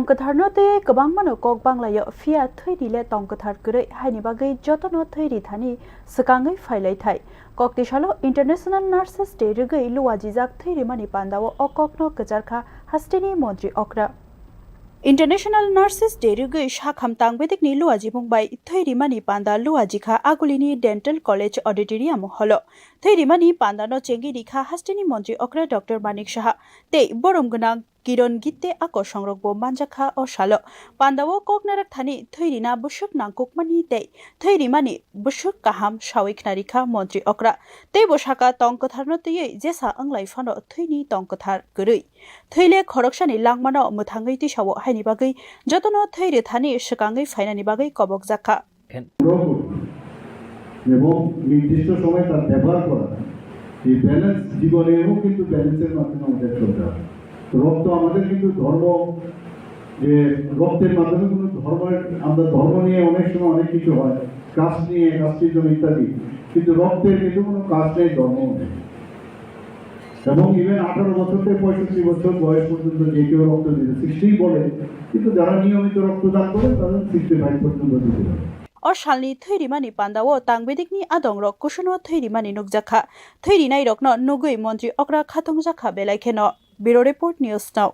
tongkatharnote kabangmano kok banglayo fia thoidile tongkathar gurei haini bagai jotono thoiri thani sakangai failai thai kokti shalo international nurses day rugai luwajijak thoiri mani pandawo okokno kajarkha hastini montri okra International Nurses Day rugai shakham tangbedik ni luaji mungbai thoiri mani panda luaji kha agulini Dental College Auditorium holo thoiri mani panda no chengi dikha hastini montri okra Dr. Manik Shaha tei borom gunang Kiron gitte ako songrokbo manjakha o shalo pandawo koknarak thani thoiri na busuk nangkuk mani tei thoiri mani busuk kaham shawik narikha montri okra tei boshaka tongkatharno tei jesa anglai phano thoini tongkathar gurui thoile khoroksani langmano muthangai ti sawo haini bagai jotono thoire thani sakangai fainani bagai kobok jakha এবং নির্দিষ্ট সময় তার ব্যবহার করা এই balance জীবনেও কিন্তু ব্যালেন্সের মাধ্যমে আমাদের চলতে হবে রক্ত আমাদের কিন্তু ধর্ম যে রক্তের মাধ্যমে কোনো ধর্মের আমরা ধর্ম নিয়ে অনেক সময় অনেক কিছু হয় কাস্ট নিয়ে কাস্টিজম ইত্যাদি কিন্তু রক্তের কিন্তু কোনো কাস্ট নেই ধর্ম নেই এবং ইভেন 18 বছর থেকে 65 বছর বয়স পর্যন্ত যে কেউ রক্ত দিতে 60 বলে কিন্তু যারা নিয়মিত রক্তদান করে তাদের 65 পর্যন্ত দিতে পারে or shalni thoiri mani pandawo tangbedikni adongrok kusuno thoiri mani nukjakha thoiri nai rokno nugui montri okra khatong jakha belai kheno Bureau Report News Now